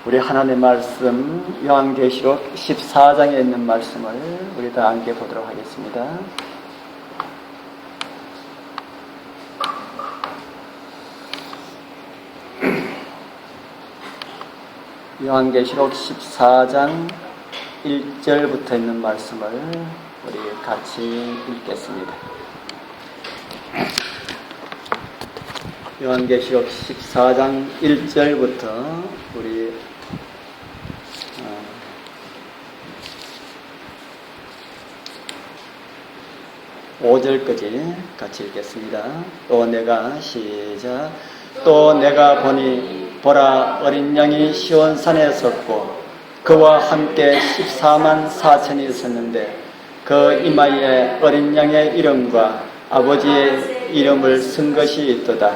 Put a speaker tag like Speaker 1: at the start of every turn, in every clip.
Speaker 1: 우리 하나님의 말씀 요한계시록 14장에 있는 말씀을 우리 다 함께 보도록 하겠습니다. 요한계시록 14장 1절부터 있는 말씀을 우리 같이 읽겠습니다. 요한계시록 14장 1절부터 우리 5절까지 같이 읽겠습니다. 또 내가 보니 보라, 어린 양이 시온산에 섰고 그와 함께 14만 4천이 있었는데 그 이마에 어린 양의 이름과 아버지의 이름을 쓴 것이 있도다.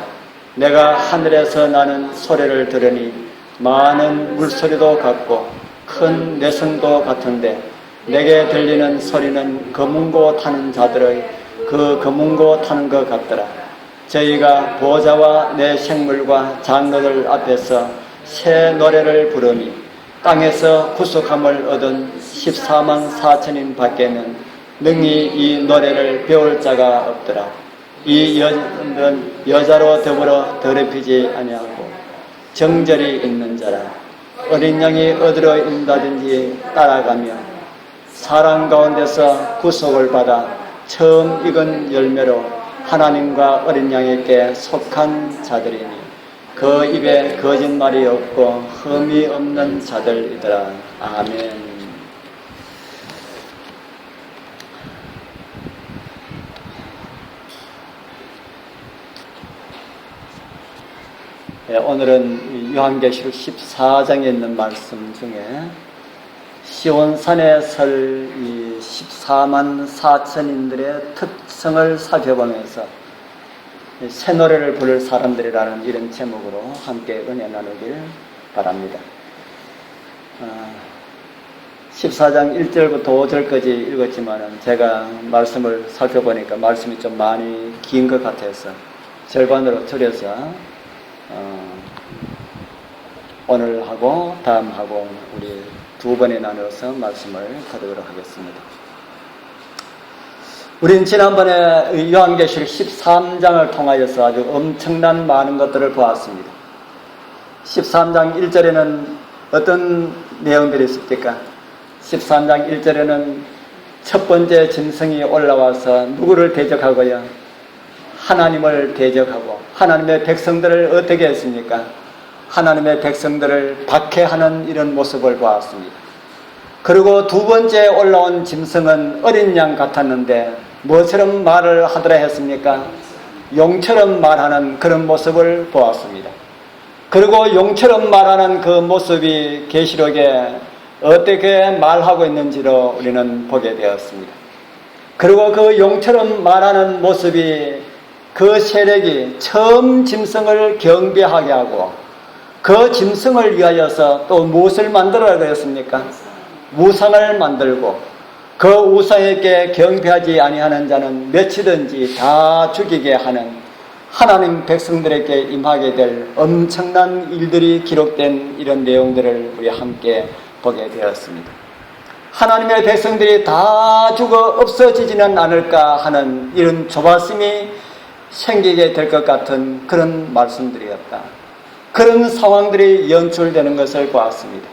Speaker 1: 내가 하늘에서 나는 소리를 들으니 많은 물소리도 같고 큰 내성도 같은데 내게 들리는 소리는 거문고 타는 자들의 그 거문고 타는 것 같더라. 저희가 보좌와 내 생물과 장로들 앞에서 새 노래를 부르니 땅에서 구속함을 얻은 14만 4천인 밖에는 능히 이 노래를 배울 자가 없더라. 이 여자로 더불어 더럽히지 아니하고 정절이 있는 자라. 어린 양이 어디로 인다든지 따라가며 사랑 가운데서 구속을 받아 처음 익은 열매로 하나님과 어린 양에게 속한 자들이니 그 입에 거짓말이 없고 흠이 없는 자들이더라. 아멘. 오늘은 요한계시록 14장에 있는 말씀 중에 시온산에 설 이 14만 4천인들의 특성을 살펴보면서 새 노래를 부를 사람들이라는 이런 제목으로 함께 은혜 나누길 바랍니다. 14장 1절부터 5절까지 읽었지만 제가 말씀을 살펴보니까 말씀이 좀 많이 긴 것 같아서 절반으로 줄여서 오늘 하고 다음 하고 우리 두 번에 나눠서 말씀을 드리도록 하겠습니다. 우리는 지난번에 요한계시록 13장을 통하여서 아주 엄청난 많은 것들을 보았습니다. 13장 1절에는 어떤 내용들이 있습니까? 13장 1절에는 첫 번째 짐승이 올라와서 누구를 대적하고요? 하나님을 대적하고 하나님의 백성들을 어떻게 했습니까? 하나님의 백성들을 박해하는 이런 모습을 보았습니다. 그리고 두 번째 올라온 짐승은 어린 양 같았는데 뭐처럼 말을 하더라 했습니까? 용처럼 말하는 그런 모습을 보았습니다. 그리고 용처럼 말하는 그 모습이 계시록에 어떻게 말하고 있는지로 우리는 보게 되었습니다. 그리고 그 용처럼 말하는 모습이 그 세력이 처음 짐승을 경배하게 하고 그 짐승을 위하여서 또 무엇을 만들어라고 했습니까? 우상을 만들고 그 우상에게 경배하지 아니하는 자는 몇이든지 다 죽이게 하는 하나님 백성들에게 임하게 될 엄청난 일들이 기록된 이런 내용들을 우리 함께 보게 되었습니다. 하나님의 백성들이 다 죽어 없어지지는 않을까 하는 이런 조바심이 생기게 될 것 같은 그런 말씀들이었다. 그런 상황들이 연출되는 것을 보았습니다.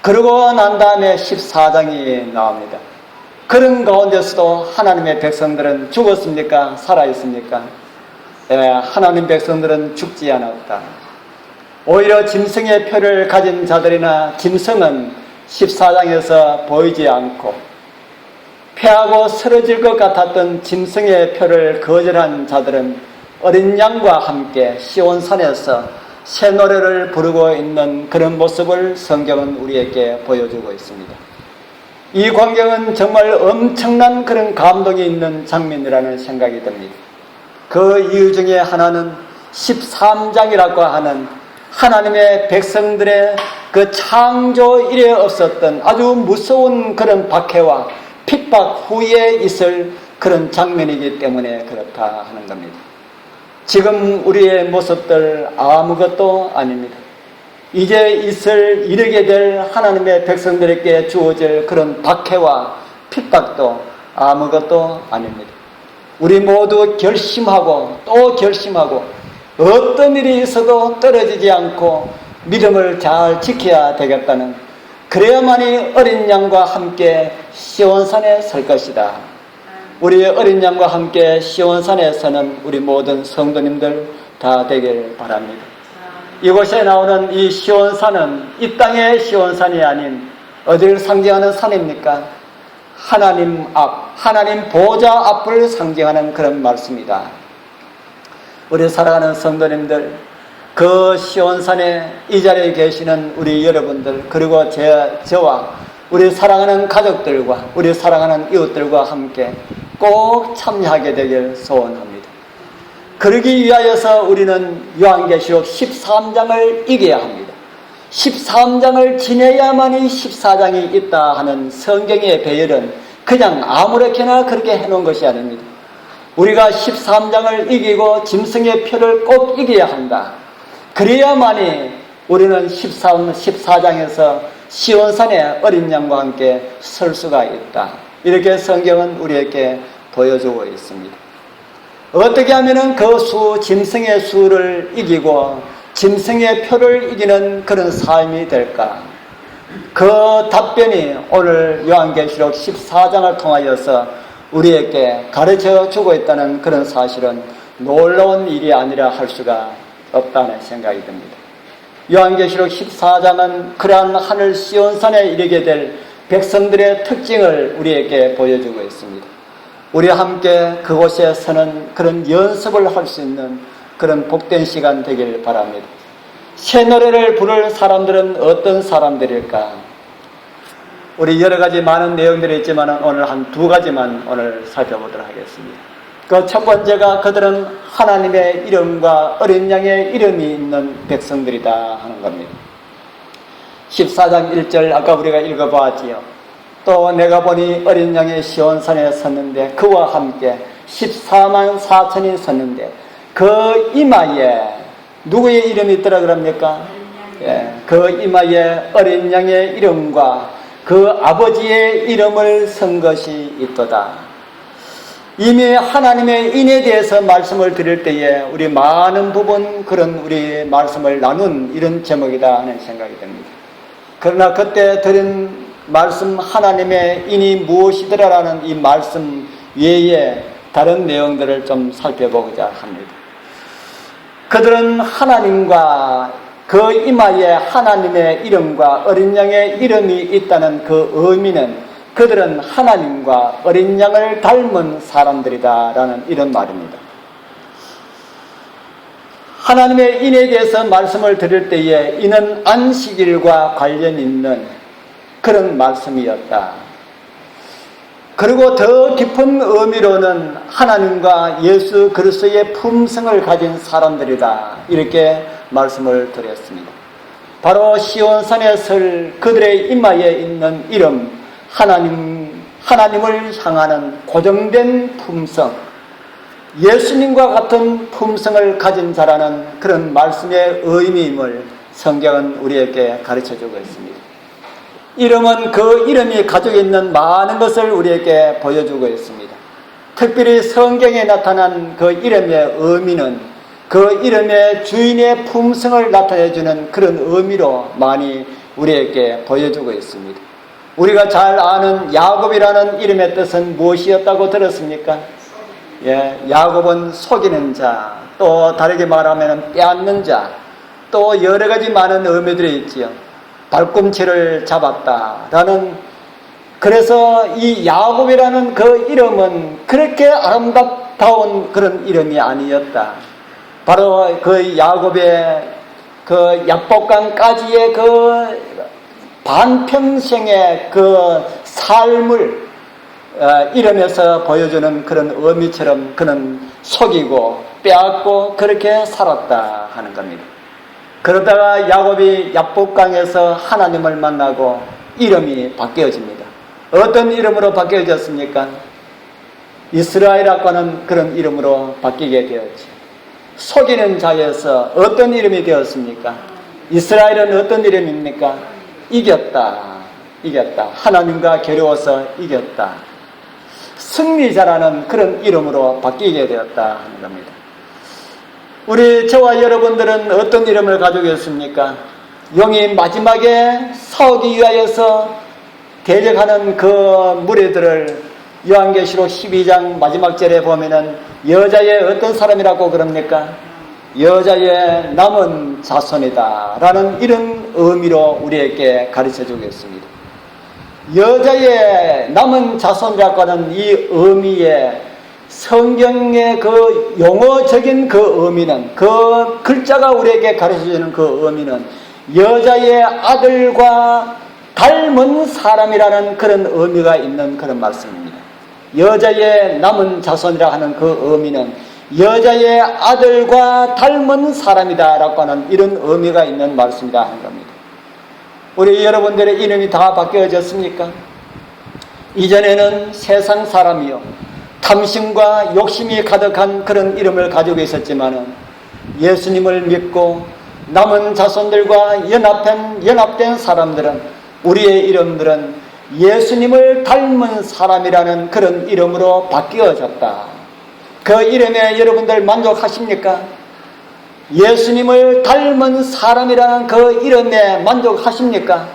Speaker 1: 그러고 난 다음에 14장이 나옵니다. 그런 가운데서도 하나님의 백성들은 죽었습니까? 살아있습니까? 하나님 백성들은 죽지 않았다. 오히려 짐승의 표를 가진 자들이나 짐승은 14장에서 보이지 않고 패하고 쓰러질 것 같았던 짐승의 표를 거절한 자들은 어린 양과 함께 시온산에서 새 노래를 부르고 있는 그런 모습을 성경은 우리에게 보여주고 있습니다. 이 광경은 정말 엄청난 그런 감동이 있는 장면이라는 생각이 듭니다. 그 이유 중에 하나는 13장이라고 하는 하나님의 백성들의 그 창조 이래 없었던 아주 무서운 그런 박해와 핍박 후에 있을 그런 장면이기 때문에 그렇다 하는 겁니다. 지금 우리의 모습들 아무것도 아닙니다. 이제 이르게 될 하나님의 백성들에게 주어질 그런 박해와 핍박도 아무것도 아닙니다. 우리 모두 결심하고 또 결심하고 어떤 일이 있어도 떨어지지 않고 믿음을 잘 지켜야 되겠다는, 그래야만이 어린 양과 함께 시온산에 설 것이다. 우리 어린 양과 함께 시온산에 서는 우리 모든 성도님들 다 되길 바랍니다. 이곳에 나오는 이 시온산은 이 땅의 시온산이 아닌 어디를 상징하는 산입니까? 하나님 앞, 하나님 보좌 앞을 상징하는 그런 말씀이다. 우리 사랑하는 성도님들, 그 시온산에 이 자리에 계시는 우리 여러분들, 그리고 저와 우리 사랑하는 가족들과 우리 사랑하는 이웃들과 함께 꼭 참여하게 되길 소원합니다. 그러기 위하여서 우리는 요한계시록 13장을 이겨야 합니다. 13장을 지내야만이 14장이 있다 하는 성경의 배열은 그냥 아무렇게나 그렇게 해놓은 것이 아닙니다. 우리가 13장을 이기고 짐승의 표를 꼭 이겨야 한다. 그래야만이 우리는 14장에서 시온산의 어린 양과 함께 설 수가 있다. 이렇게 성경은 우리에게 보여주고 있습니다. 어떻게 하면 그 짐승의 수를 이기고 짐승의 표를 이기는 그런 삶이 될까? 그 답변이 오늘 요한계시록 14장을 통하여서 우리에게 가르쳐 주고 있다는 그런 사실은 놀라운 일이 아니라 할 수가 없다는 생각이 듭니다. 요한계시록 14장은 그러한 하늘 시온산에 이르게 될 백성들의 특징을 우리에게 보여주고 있습니다. 우리와 함께 그곳에 서는 그런 연습을 할 수 있는 그런 복된 시간 되길 바랍니다. 새 노래를 부를 사람들은 어떤 사람들일까? 우리 여러 가지 많은 내용들이 있지만 오늘 한 두 가지만 오늘 살펴보도록 하겠습니다. 그 첫 번째가 그들은 하나님의 이름과 어린 양의 이름이 있는 백성들이다 하는 겁니다. 14장 1절 아까 우리가 읽어보았지요. 또 내가 보니 어린 양의 시온산에 섰는데 그와 함께 14만 4천이 섰는데 그 이마에 누구의 이름이 있더라 그럽니까? 예, 그 이마에 어린 양의 이름과 그 아버지의 이름을 쓴 것이 있도다. 이미 하나님의 인에 대해서 말씀을 드릴 때에 우리 많은 부분 그런 우리 말씀을 나눈 이런 제목이다 하는 생각이 듭니다. 그러나 그때 드린 말씀 하나님의 인이 무엇이더라라는 이 말씀 외에 다른 내용들을 좀 살펴보고자 합니다. 그들은 하나님과 그 이마에 하나님의 이름과 어린 양의 이름이 있다는 그 의미는 그들은 하나님과 어린 양을 닮은 사람들이다라는 이런 말입니다. 하나님의 인에 대해서 말씀을 드릴 때에 이는 안식일과 관련 있는 그런 말씀이었다. 그리고 더 깊은 의미로는 하나님과 예수 그리스도의 품성을 가진 사람들이다. 이렇게 말씀을 드렸습니다. 바로 시온산에 설 그들의 이마에 있는 이름, 하나님을 향하는 고정된 품성, 예수님과 같은 품성을 가진 자라는 그런 말씀의 의미임을 성경은 우리에게 가르쳐주고 있습니다. 이름은 그 이름이 가지고 있는 많은 것을 우리에게 보여주고 있습니다. 특별히 성경에 나타난 그 이름의 의미는 그 이름의 주인의 품성을 나타내주는 그런 의미로 많이 우리에게 보여주고 있습니다. 우리가 잘 아는 야곱이라는 이름의 뜻은 무엇이었다고 들었습니까? 예, 야곱은 속이는 자, 또 다르게 말하면 빼앗는 자, 또 여러 가지 많은 의미들이 있지요. 발꿈치를 잡았다라는, 그래서 이 야곱이라는 그 이름은 그렇게 아름다운 그런 이름이 아니었다. 바로 그 야곱의 그 야복강까지의 그 반평생의 그 삶을 이름에서 보여주는 그런 의미처럼 그는 속이고 빼앗고 그렇게 살았다 하는 겁니다. 그러다가 야곱이 야복강에서 하나님을 만나고 이름이 바뀌어집니다. 어떤 이름으로 바뀌어졌습니까? 이스라엘이라고 하는 그런 이름으로 바뀌게 되었죠. 속이는 자에서 어떤 이름이 되었습니까? 이스라엘은 어떤 이름입니까? 이겼다. 이겼다. 하나님과 겨루어서 이겼다. 승리자라는 그런 이름으로 바뀌게 되었다 하는 겁니다. 우리 저와 여러분들은 어떤 이름을 가지고 있습니까? 용이 마지막에 싸우기 위하여서 대적하는 그 무리들을 요한계시록 12장 마지막 절에 보면은 여자의 어떤 사람이라고 그럽니까? 여자의 남은 자손이다 라는 이런 의미로 우리에게 가르쳐 주겠습니다. 여자의 남은 자손이라고 하는 이 의미의 성경의 그 용어적인 그 의미는, 그 글자가 우리에게 가르쳐 주는 그 의미는 여자의 아들과 닮은 사람이라는 그런 의미가 있는 그런 말씀입니다. 여자의 남은 자손이라 하는 그 의미는 여자의 아들과 닮은 사람이다 라고 하는 이런 의미가 있는 말씀이다 하는 겁니다. 우리 여러분들의 이름이 다 바뀌어졌습니까? 이전에는 세상 사람이요 탐심과 욕심이 가득한 그런 이름을 가지고 있었지만은 예수님을 믿고 남은 자손들과 연합된 사람들은, 우리의 이름들은 예수님을 닮은 사람이라는 그런 이름으로 바뀌어졌다. 그 이름에 여러분들 만족하십니까? 예수님을 닮은 사람이라는 그 이름에 만족하십니까?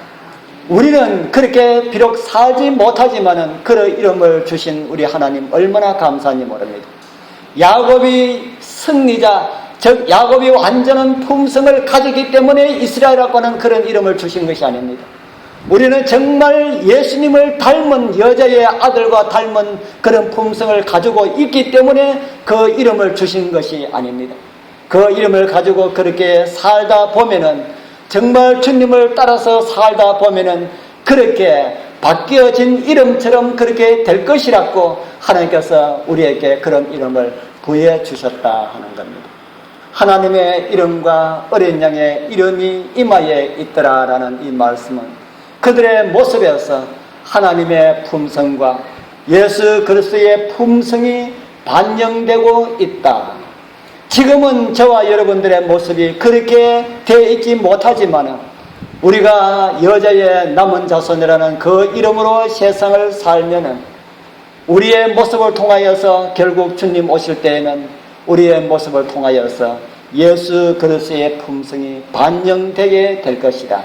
Speaker 1: 우리는 그렇게 비록 살지 못하지만은 그 이름을 주신 우리 하나님 얼마나 감사한지 모릅니다. 야곱이 승리자, 즉 야곱이 완전한 품성을 가지기 때문에 이스라엘이라고 하는 그런 이름을 주신 것이 아닙니다. 우리는 정말 예수님을 닮은 여자의 아들과 닮은 그런 품성을 가지고 있기 때문에 그 이름을 주신 것이 아닙니다. 그 이름을 가지고 그렇게 살다 보면은, 정말 주님을 따라서 살다 보면은 그렇게 바뀌어진 이름처럼 그렇게 될 것이라고 하나님께서 우리에게 그런 이름을 부여해 주셨다 하는 겁니다. 하나님의 이름과 어린 양의 이름이 이마에 있더라라는 이 말씀은 그들의 모습에서 하나님의 품성과 예수 그리스도의 품성이 반영되고 있다. 지금은 저와 여러분들의 모습이 그렇게 되어 있지 못하지만 우리가 여자의 남은 자손이라는 그 이름으로 세상을 살면은 우리의 모습을 통하여서 결국 주님 오실 때에는 우리의 모습을 통하여서 예수 그리스도의 품성이 반영되게 될 것이다.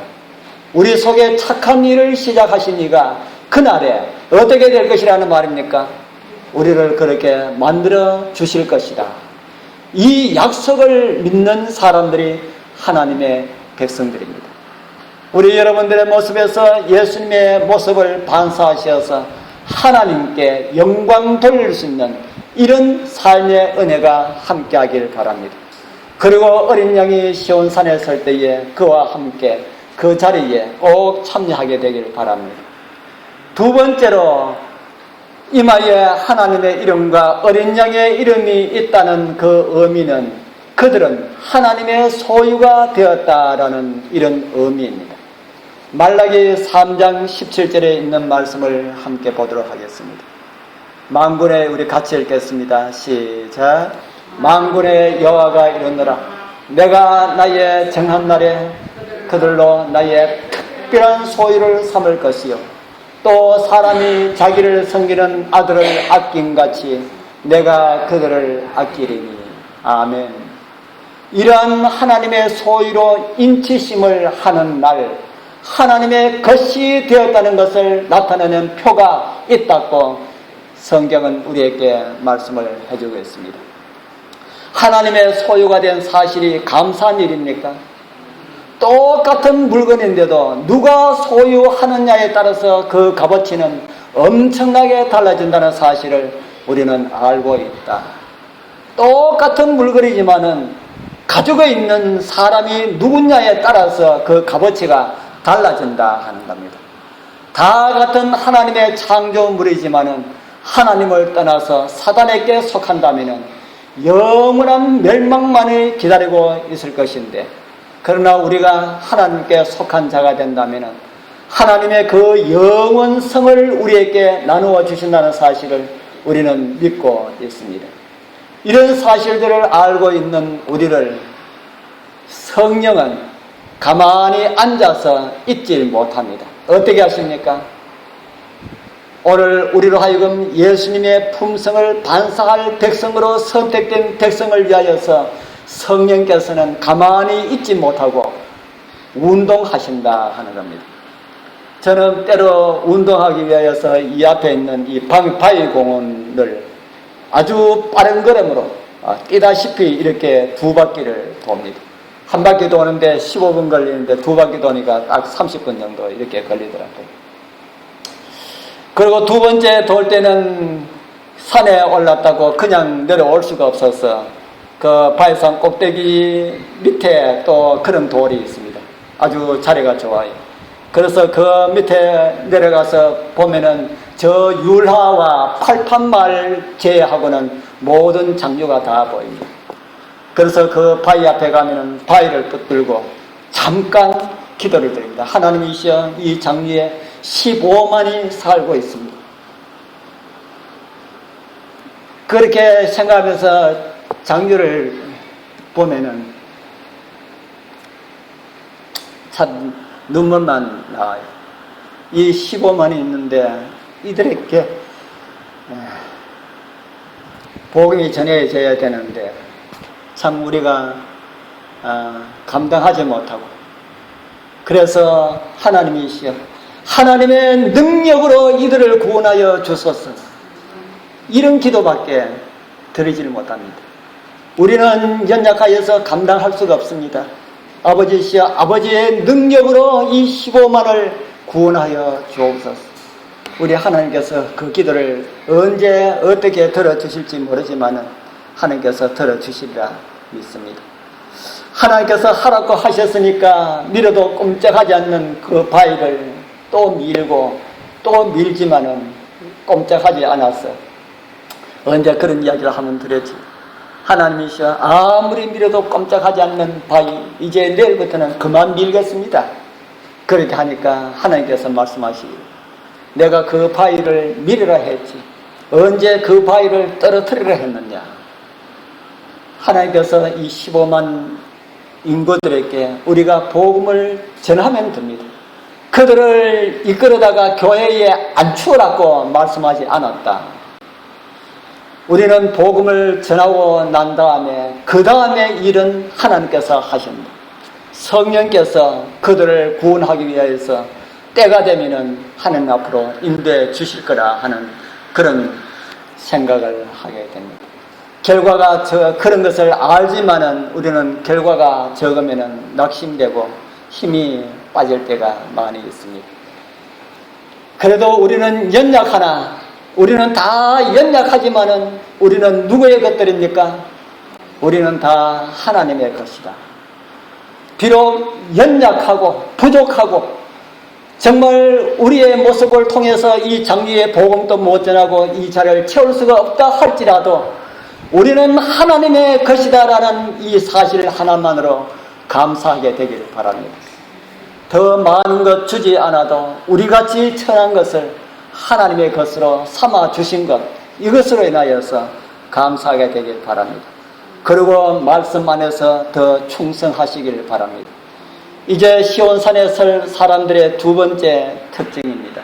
Speaker 1: 우리 속에 착한 일을 시작하신 이가 그날에 어떻게 될 것이라는 말입니까? 우리를 그렇게 만들어 주실 것이다. 이 약속을 믿는 사람들이 하나님의 백성들입니다. 우리 여러분들의 모습에서 예수님의 모습을 반사하셔서 하나님께 영광 돌릴 수 있는 이런 삶의 은혜가 함께하길 바랍니다. 그리고 어린 양이 시온산에 설 때에 그와 함께 그 자리에 꼭 참여하게 되길 바랍니다. 두 번째로 이마에 하나님의 이름과 어린 양의 이름이 있다는 그 의미는 그들은 하나님의 소유가 되었다라는 이런 의미입니다. 말라기 3장 17절에 있는 말씀을 함께 보도록 하겠습니다. 만군의, 우리 같이 읽겠습니다. 시작. 만군의 여호와가 이르노라. 내가 나의 정한 날에 그들로 나의 특별한 소유를 삼을 것이요 또 사람이 자기를 섬기는 아들을 아낌같이 내가 그들을 아끼리니. 아멘. 이러한 하나님의 소유로 인치심을 하는 날, 하나님의 것이 되었다는 것을 나타내는 표가 있다고 성경은 우리에게 말씀을 해주고 있습니다. 하나님의 소유가 된 사실이 감사한 일입니까? 똑같은 물건인데도 누가 소유하느냐에 따라서 그 값어치는 엄청나게 달라진다는 사실을 우리는 알고 있다. 똑같은 물건이지만은 가지고 있는 사람이 누구냐에 따라서 그 값어치가 달라진다 하는 겁니다. 다 같은 하나님의 창조물이지만은 하나님을 떠나서 사단에게 속한다면은 영원한 멸망만을 기다리고 있을 것인데, 그러나 우리가 하나님께 속한 자가 된다면 하나님의 그 영원성을 우리에게 나누어 주신다는 사실을 우리는 믿고 있습니다. 이런 사실들을 알고 있는 우리를 성령은 가만히 앉아서 있질 못합니다. 어떻게 하십니까? 오늘 우리로 하여금 예수님의 품성을 반사할 백성으로 선택된 백성을 위하여서 성령께서는 가만히 있지 못하고 운동하신다 하는 겁니다. 저는 때로 운동하기 위하여서 이 앞에 있는 이 바위공원을 아주 빠른 걸음으로 뛰다시피 이렇게 두 바퀴를 돕니다. 한 바퀴 도는데 15분 걸리는데 두 바퀴 도니까 딱 30분 정도 이렇게 걸리더라고요. 그리고 두 번째 돌 때는 산에 올랐다고 그냥 내려올 수가 없어서 그 바위산 꼭대기 밑에 또 그런 돌이 있습니다. 아주 자리가 좋아요. 그래서 그 밑에 내려가서 보면은 저 율하와 팔판말 제외하고는 모든 장류가 다 보입니다. 그래서 그 바위 앞에 가면은 바위를 붙들고 잠깐 기도를 드립니다. 하나님이시여, 이 장류에 15만이 살고 있습니다. 그렇게 생각하면서 장류를 보면은 참 눈물만 나와요. 이 15만이 있는데 이들에게 복음이 전해져야 되는데 참 우리가 감당하지 못하고, 그래서 하나님이시여, 하나님의 능력으로 이들을 구원하여 주소서, 이런 기도밖에 드리지를 못합니다. 우리는 연약하여서 감당할 수가 없습니다. 아버지시여, 아버지의 능력으로 이 15만을 구원하여 주옵소서. 우리 하나님께서 그 기도를 언제 어떻게 들어주실지 모르지만 하나님께서 들어주시리라 믿습니다. 하나님께서 하라고 하셨으니까 밀어도 꼼짝하지 않는 그 바위를 또 밀고 또 밀지만은 꼼짝하지 않았어. 언제 그런 이야기를 하면 들었지. 하나님이시여, 아무리 밀어도 꼼짝하지 않는 바위, 이제 내일부터는 그만 밀겠습니다. 그렇게 하니까 하나님께서 말씀하시기를, 내가 그 바위를 밀으라 했지 언제 그 바위를 떨어뜨리라 했느냐. 하나님께서 이 15만 인구들에게 우리가 복음을 전하면 됩니다. 그들을 이끌어다가 교회에 앉추라고 말씀하지 않았다. 우리는 복음을 전하고 난 다음에 그 다음에 일은 하나님께서 하십니다. 성령께서 그들을 구원하기 위해서 때가 되면은 하나님 앞으로 인도해 주실 거라 하는 그런 생각을 하게 됩니다. 결과가 그런 것을 알지만은 우리는 결과가 적으면은 낙심되고 힘이 빠질 때가 많이 있습니다. 그래도 우리는 연약하나, 우리는 다 연약하지만은 우리는 누구의 것들입니까? 우리는 다 하나님의 것이다. 비록 연약하고 부족하고 정말 우리의 모습을 통해서 이 장류의 복음도 못 전하고 이 자리를 채울 수가 없다 할지라도 우리는 하나님의 것이다라는 이 사실 하나만으로 감사하게 되기를 바랍니다. 더 많은 것 주지 않아도 우리같이 천한 것을 하나님의 것으로 삼아 주신 것, 이것으로 인하여서 감사하게 되길 바랍니다. 그리고 말씀 안에서 더 충성하시기를 바랍니다. 이제 시온산에 설 사람들의 두 번째 특징입니다.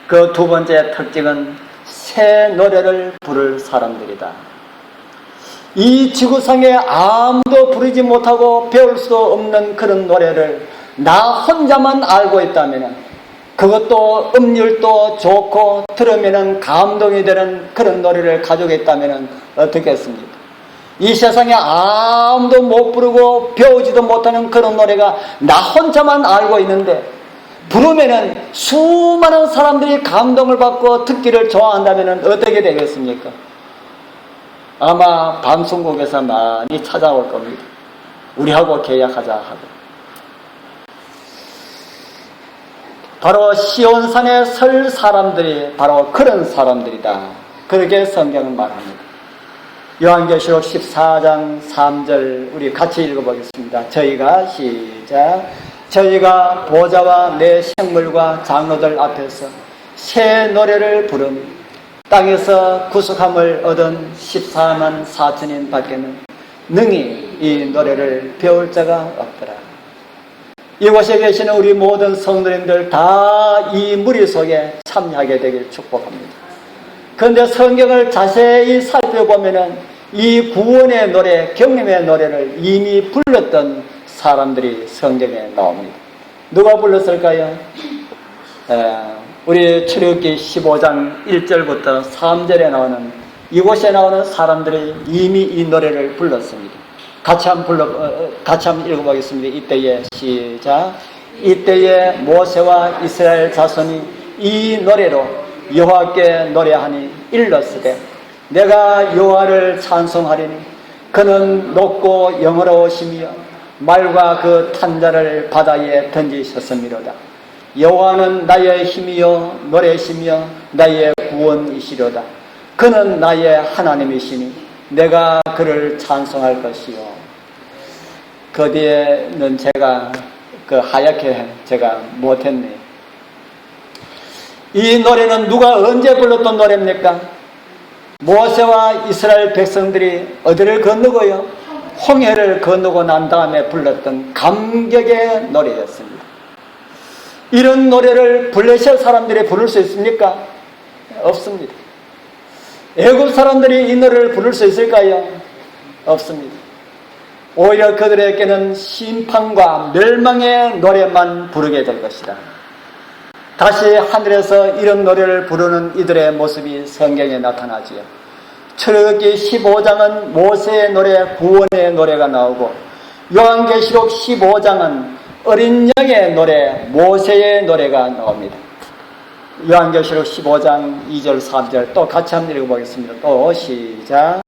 Speaker 1: 그 두 번째 특징은 새 노래를 부를 사람들이다. 이 지구상에 아무도 부르지 못하고 배울 수도 없는 그런 노래를 나 혼자만 알고 있다면, 그것도 음률도 좋고 들으면 감동이 되는 그런 노래를 가지고 있다면 어떻겠습니까? 이 세상에 아무도 못 부르고 배우지도 못하는 그런 노래가 나 혼자만 알고 있는데 부르면은 수많은 사람들이 감동을 받고 듣기를 좋아한다면 어떻게 되겠습니까? 아마 방송국에서 많이 찾아올 겁니다. 우리하고 계약하자 하고. 바로 시온산에 설 사람들이 바로 그런 사람들이다. 그렇게 성경은 말합니다. 요한계시록 14장 3절 우리 같이 읽어보겠습니다. 저희가 시작. 저희가 보좌와 내 생물과 장로들 앞에서 새 노래를 부르며 땅에서 구속함을 얻은 14만 4천인 밖에는 능히 이 노래를 배울 자가 없더라. 이곳에 계시는 우리 모든 성도님들 다 이 무리 속에 참여하게 되길 축복합니다. 그런데 성경을 자세히 살펴보면은 이 구원의 노래, 경림의 노래를 이미 불렀던 사람들이 성경에 나옵니다. 누가 불렀을까요? 우리 출애굽기 15장 1절부터 3절에 나오는 이곳에 나오는 사람들이 이미 이 노래를 불렀습니다. 같이 한번 읽어보겠습니다. 이때에 시작. 이때에 모세와 이스라엘 자손이 이 노래로 여호와께 노래하니 일렀으되 내가 여호와를 찬송하리니 그는 높고 영화로우시며 말과 그 탄자를 바다에 던지셨음이로다. 여호와는 나의 힘이요 노래시며 나의 구원이시로다. 그는 나의 하나님이시니 내가 그를 찬송할 것이요. 그 뒤에는 제가 하얗게 제가 못했네요. 이 노래는 누가 언제 불렀던 노래입니까? 모세와 이스라엘 백성들이 어디를 건너고요? 홍해를 건너고 난 다음에 불렀던 감격의 노래였습니다. 이런 노래를 블레셋 사람들이 부를 수 있습니까? 없습니다. 애굽 사람들이 이 노래를 부를 수 있을까요? 없습니다. 오히려 그들에게는 심판과 멸망의 노래만 부르게 될 것이다. 다시 하늘에서 이런 노래를 부르는 이들의 모습이 성경에 나타나지요. 출애굽기 15장은 모세의 노래, 구원의 노래가 나오고 요한계시록 15장은 어린 양의 노래, 모세의 노래가 나옵니다. 요한계시록 15장 2절 3절 또 같이 한번 읽어보겠습니다. 또 시작.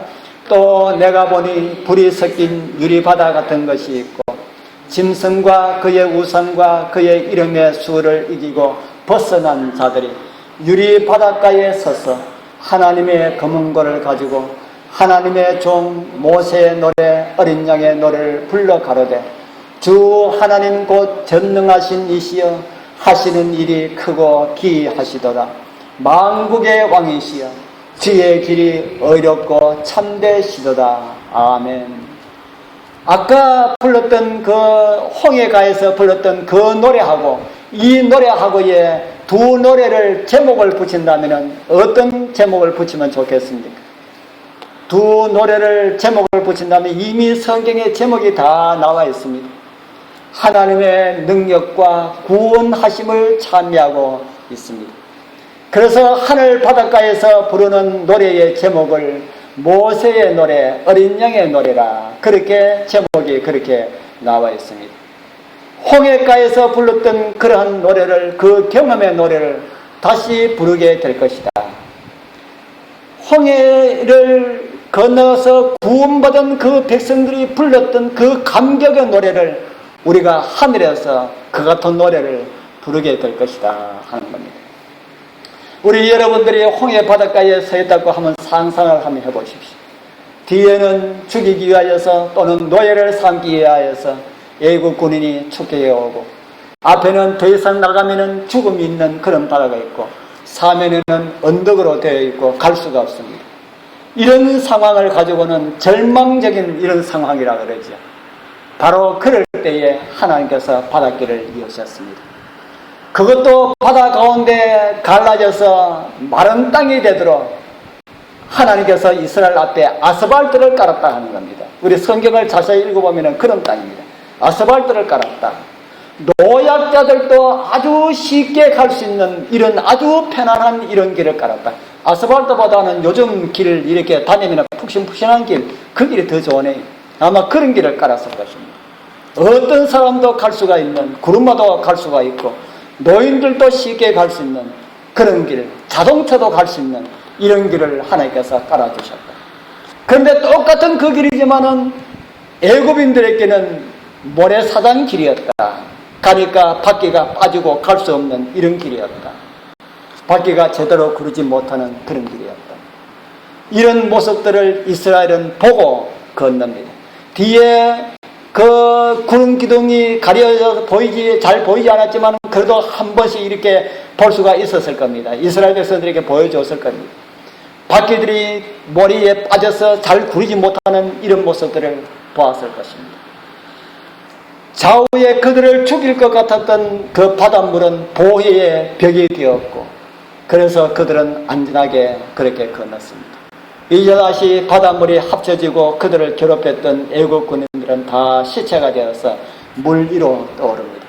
Speaker 1: 또 내가 보니 불이 섞인 유리바다 같은 것이 있고 짐승과 그의 우상과 그의 이름의 수를 이기고 벗어난 자들이 유리바닷가에 서서 하나님의 검은고를 가지고 하나님의 종 모세의 노래 어린 양의 노래를 불러 가로되 주 하나님 곧 전능하신 이시여 하시는 일이 크고 기이하시도다. 만국의 왕이시여 주의 길이 의롭고 참되시도다. 아멘. 아까 불렀던 그 홍해가에서 불렀던 그 노래하고 이 노래하고의 두 노래를 제목을 붙인다면 어떤 제목을 붙이면 좋겠습니까? 두 노래를 제목을 붙인다면 이미 성경에 제목이 다 나와 있습니다. 하나님의 능력과 구원하심을 찬미하고 있습니다. 그래서 하늘 바닷가에서 부르는 노래의 제목을 모세의 노래, 어린 양의 노래라 그렇게 제목이 그렇게 나와 있습니다. 홍해가에서 불렀던 그러한 노래를 그 경험의 노래를 다시 부르게 될 것이다. 홍해를 건너서 구원받은 그 백성들이 불렀던 그 감격의 노래를 우리가 하늘에서 그 같은 노래를 부르게 될 것이다 하는 겁니다. 우리 여러분들이 홍해 바닷가에 서 있다고 한번 상상을 한번 해보십시오. 뒤에는 죽이기 위하여서 또는 노예를 삼기 위하여서 애국 군인이 축제해 오고 앞에는 더 이상 나가면은 죽음이 있는 그런 바다가 있고 사면에는 언덕으로 되어 있고 갈 수가 없습니다. 이런 상황을 가지고는 절망적인 이런 상황이라 그러죠. 바로 그럴 때에 하나님께서 바닷길을 이으셨습니다. 그것도 바다 가운데 갈라져서 마른 땅이 되도록 하나님께서 이스라엘 앞에 아스팔트를 깔았다 하는 겁니다. 우리 성경을 자세히 읽어보면 그런 땅입니다. 아스팔트를 깔았다. 노약자들도 아주 쉽게 갈 수 있는 이런 아주 편안한 이런 길을 깔았다. 아스팔트보다는 요즘 길 이렇게 다니면 푹신푹신한 길, 그 길이 더 좋으네. 아마 그런 길을 깔았을 것입니다. 어떤 사람도 갈 수가 있는, 구름마도 갈 수가 있고 노인들도 쉽게 갈 수 있는 그런 길, 자동차도 갈 수 있는 이런 길을 하나님께서 깔아주셨다. 그런데 똑같은 그 길이지만은 애굽인들에게는 모래사장 길이었다. 가니까 바퀴가 빠지고 갈 수 없는 이런 길이었다. 바퀴가 제대로 구르지 못하는 그런 길이었다. 이런 모습들을 이스라엘은 보고 건넙니다. 뒤에 그 구름 기둥이 가려져서 잘 보이지 않았지만 그래도 한 번씩 이렇게 볼 수가 있었을 겁니다. 이스라엘 백성들에게 보여줬을 겁니다. 바퀴들이 모리에 빠져서 잘 구르지 못하는 이런 모습들을 보았을 것입니다. 좌우에 그들을 죽일 것 같았던 그 바닷물은 보혜의 벽이 되었고, 그래서 그들은 안전하게 그렇게 건넜습니다. 이제 다시 바닷물이 합쳐지고 그들을 괴롭혔던 애국 군인들은 다 시체가 되어서 물 위로 떠오릅니다.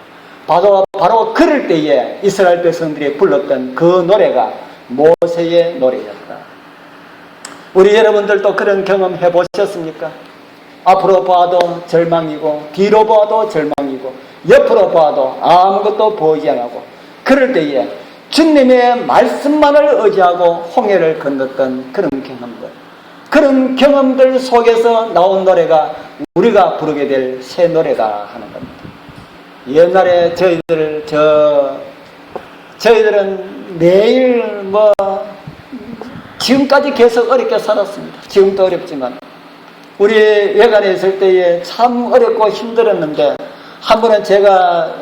Speaker 1: 바로 그럴 때에 이스라엘 백성들이 불렀던 그 노래가 모세의 노래였다. 우리 여러분들도 그런 경험 해보셨습니까? 앞으로 봐도 절망이고, 뒤로 봐도 절망이고, 옆으로 봐도 아무것도 보이지 않고, 그럴 때에 주님의 말씀만을 의지하고 홍해를 건넜던 그런 경험들, 그런 경험들 속에서 나온 노래가 우리가 부르게 될 새 노래다 하는 겁니다. 옛날에 저희들은 매일 지금까지 계속 어렵게 살았습니다. 지금도 어렵지만 우리 외간에 있을 때에 참 어렵고 힘들었는데, 한 번은 제가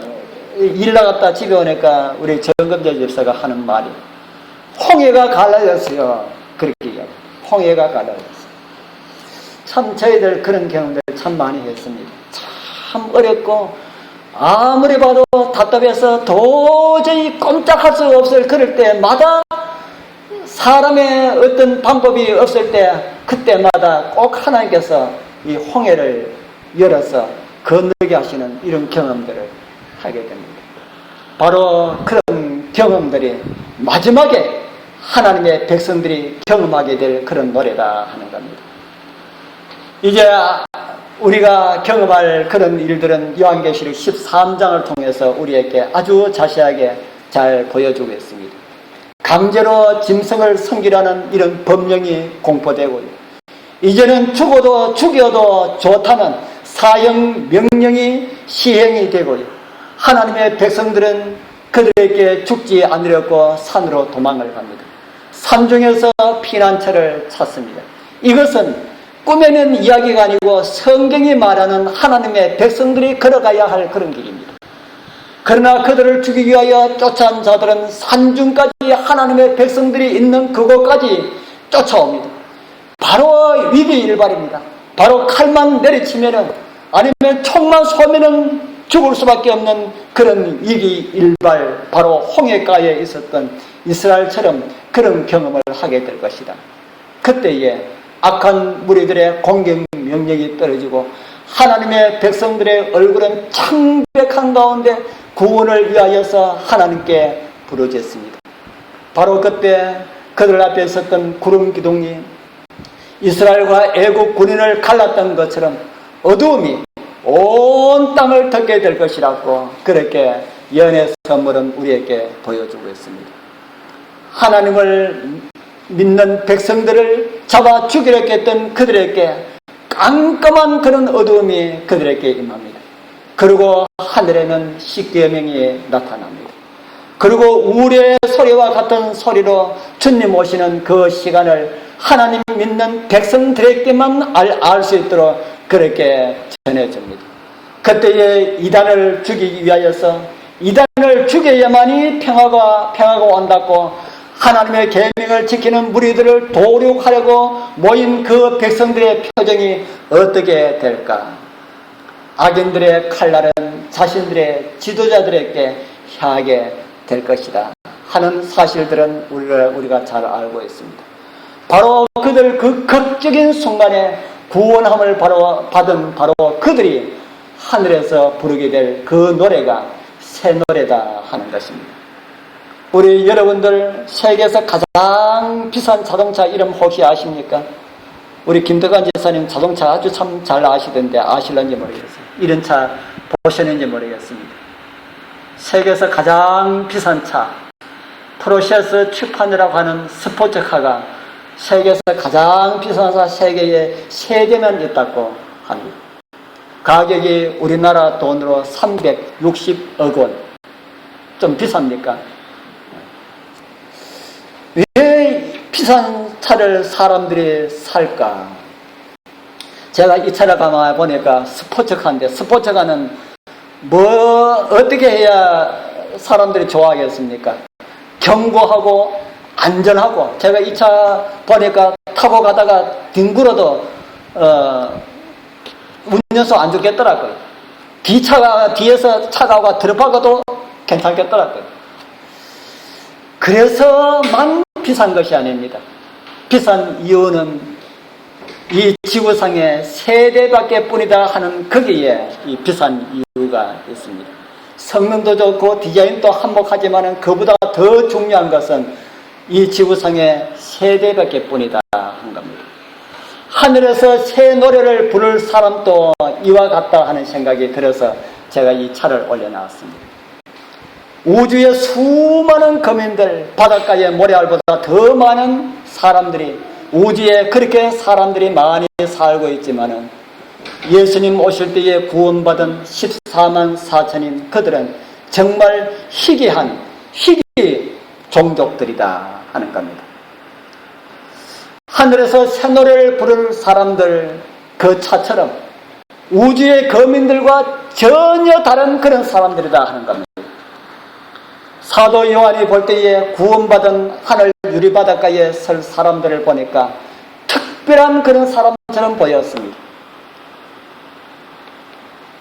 Speaker 1: 일 나갔다 집에 오니까 우리 정금재 집사가 하는 말이 홍해가 갈라졌어요. 그렇게 얘기해요. 홍해가 갈라졌어요. 참 저희들 그런 경험들 참 많이 했습니다. 참 어렵고 아무리 봐도 답답해서 도저히 꼼짝할 수 없을 그럴 때마다, 사람의 어떤 방법이 없을 때 그때마다 꼭 하나님께서 이 홍해를 열어서 건너게 하시는 이런 경험들을 하게 됩니다. 바로 그런 경험들이 마지막에 하나님의 백성들이 경험하게 될 그런 노래다 하는 겁니다. 이제 우리가 경험할 그런 일들은 요한계시록 13장을 통해서 우리에게 아주 자세하게 잘 보여주고 있습니다. 강제로 짐승을 섬기라는 이런 법령이 공포되고요, 이제는 죽어도 죽여도 좋다는 사형 명령이 시행이 되고요, 하나님의 백성들은 그들에게 죽지 않으려고 산으로 도망을 갑니다. 산중에서 피난처를 찾습니다. 이것은 꾸며낸 이야기가 아니고 성경이 말하는 하나님의 백성들이 걸어가야 할 그런 길입니다. 그러나 그들을 죽이기 위하여 쫓아온 자들은 산중까지 하나님의 백성들이 있는 그곳까지 쫓아옵니다. 바로 위기일발입니다. 바로 칼만 내리치면은, 아니면 총만 쏘면은 죽을 수밖에 없는 그런 위기일발, 바로 홍해가에 있었던 이스라엘처럼 그런 경험을 하게 될 것이다. 그때에 악한 무리들의 공격 명령이 떨어지고 하나님의 백성들의 얼굴은 창백한 가운데 구원을 위하여서 하나님께 부르짖습니다. 바로 그때 그들 앞에 있었던 구름 기둥이 이스라엘과 애국 군인을 갈랐던 것처럼 어두움이 온 땅을 덮게 될 것이라고 그렇게 예언의 선물은 우리에게 보여주고 있습니다. 하나님을 믿는 백성들을 잡아 죽이려고 했던 그들에게 깜깜한 그런 어두움이 그들에게 임합니다. 그리고 하늘에는 십계명이 나타납니다. 그리고 우레의 소리와 같은 소리로 주님 오시는 그 시간을 하나님 믿는 백성들에게만 알 수 있도록 그렇게 전해줍니다. 그때에 이단을 죽이기 위하여서 이단을 죽여야만이 평화가 온다고 하나님의 계명을 지키는 무리들을 도륙하려고 모인 그 백성들의 표정이 어떻게 될까? 악인들의 칼날은 자신들의 지도자들에게 향하게 될 것이다 하는 사실들은 우리가 잘 알고 있습니다. 바로 그들 그 극적인 순간에 구원함을 받은 그들이 하늘에서 부르게 될 그 노래가 새 노래다 하는 것입니다. 우리 여러분들 세계에서 가장 비싼 자동차 이름 혹시 아십니까? 우리 김덕환 지사님 자동차 아주 참 잘 아시던데 아실는지 모르겠어요. 이런 차 보셨는지 모르겠습니다. 세계에서 가장 비싼 차 프로세스 츄판이라고 하는 스포츠카가 세계에서 가장 비싼 차 세계에 3대면 있다고 합니다. 가격이 우리나라 돈으로 360억 원. 좀 비쌉니까? 왜 비싼 차를 사람들이 살까? 제가 이 차를 가만 보니까 스포츠카인데, 스포츠카는 어떻게 해야 사람들이 좋아하겠습니까? 견고하고 안전하고, 제가 이 차 보니까 타고 가다가 뒹굴어도 운전수 안 죽겠더라고요. 뒤에서 차가 들어박아도 괜찮겠더라고요. 그래서만 비싼 것이 아닙니다. 비싼 이유는 이 지구상에 세대밖에 뿐이다 하는 거기에 이 비싼 이유가 있습니다. 성능도 좋고 디자인도 한몫하지만 그보다 더 중요한 것은 이 지구상에 세대밖에 뿐이다 하는 겁니다. 하늘에서 새 노래를 부를 사람도 이와 같다 하는 생각이 들어서 제가 이 차를 올려놨습니다. 우주의 수많은 거민들, 바닷가의 모래알보다 더 많은 사람들이, 우주에 그렇게 사람들이 많이 살고 있지만은 예수님 오실 때에 구원받은 14만 4천인 그들은 정말 희귀한 희귀 종족들이다 하는 겁니다. 하늘에서 새 노래를 부를 사람들 그 차처럼 우주의 거민들과 전혀 다른 그런 사람들이다 하는 겁니다. 사도 요한이 볼 때에 구원받은 하늘 유리바닷가에 설 사람들을 보니까 특별한 그런 사람처럼 보였습니다.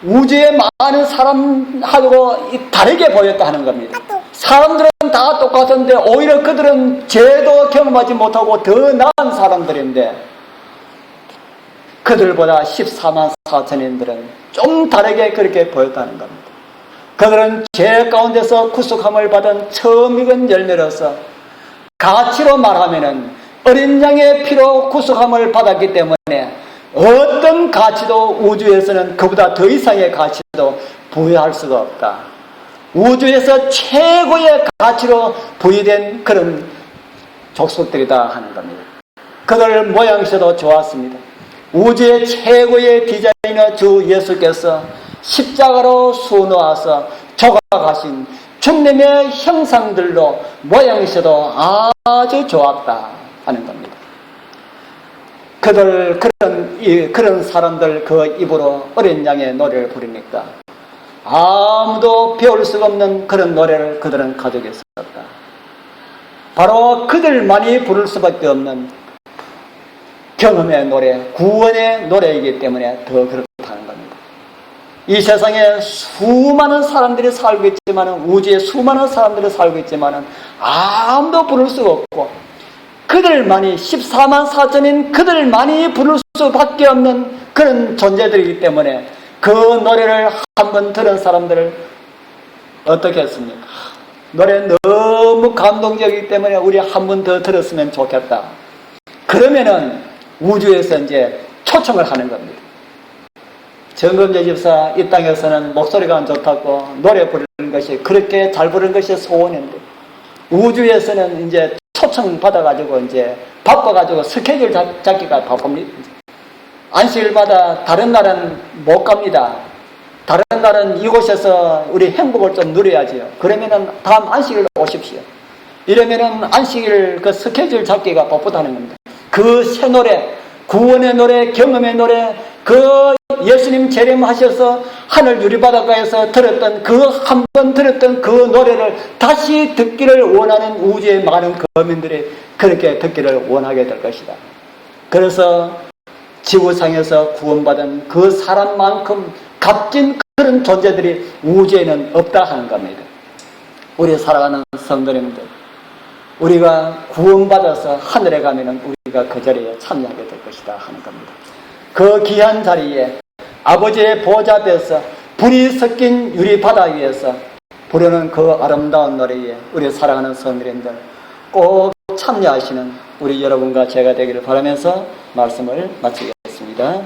Speaker 1: 우주의 많은 사람하고 다르게 보였다 하는 겁니다. 사람들은 다 똑같은데 오히려 그들은 죄도 경험하지 못하고 더 나은 사람들인데 그들보다 14만 4천인들은 좀 다르게 그렇게 보였다는 겁니다. 그들은 죄 가운데서 구속함을 받은 처음 익은 열매로서 가치로 말하면은 어린 양의 피로 구속함을 받았기 때문에 어떤 가치도 우주에서는 그보다 더 이상의 가치도 부여할 수가 없다. 우주에서 최고의 가치로 부여된 그런 족속들이다 하는 겁니다. 그들 모양새도 좋았습니다. 우주의 최고의 디자이너 주 예수께서 십자가로 수놓아서 조각하신 주님의 형상들로 모양새도 아주 좋았다 하는 겁니다. 그런 사람들 그 입으로 어린 양의 노래를 부르니까 아무도 배울 수가 없는 그런 노래를 그들은 가지고 있었다. 바로 그들만이 부를 수밖에 없는 경험의 노래, 구원의 노래이기 때문에 더 그렇다는 겁니다. 이 세상에 수많은 사람들이 살고 있지만, 우주에 수많은 사람들이 살고 있지만 아무도 부를 수가 없고 그들만이 14만 4천인 그들만이 부를 수밖에 없는 그런 존재들이기 때문에 그 노래를 한번 들은 사람들을 어떻게 했습니까? 노래 너무 감동적이기 때문에 우리 한 번 더 들었으면 좋겠다. 그러면은 우주에서 이제 초청을 하는 겁니다. 정금재 집사 이 땅에서는 목소리가 안 좋다고 노래 부르는 것이 그렇게 잘 부르는 것이 소원인데 우주에서는 이제 초청 받아가지고 이제 바빠가지고 스케줄 잡기가 바쁩니다. 안식일마다 다른 날은 못 갑니다. 다른 날은 이곳에서 우리 행복을 좀 누려야지요. 그러면은 다음 안식일 오십시오. 이러면은 안식일 그 스케줄 잡기가 바쁘다는 겁니다. 그 새 노래, 구원의 노래, 경험의 노래, 그 예수님 재림하셔서 하늘 유리바닷가에서 들었던 그 한 번 들었던 그 노래를 다시 듣기를 원하는 우주의 많은 거민들이 그렇게 듣기를 원하게 될 것이다. 그래서 지구상에서 구원받은 그 사람만큼 값진 그런 존재들이 우주에는 없다 하는 겁니다. 우리 사랑하는 성도님들, 우리가 구원받아서 하늘에 가면은 우리가 그 자리에 참여하게 될 것이다 하는 겁니다. 그 귀한 자리에 아버지의 보좌 앞에서 불이 섞인 유리 바다 위에서 부르는 그 아름다운 노래에 우리 사랑하는 성도님들 꼭 참여하시는 우리 여러분과 제가 되기를 바라면서 말씀을 마치겠습니다.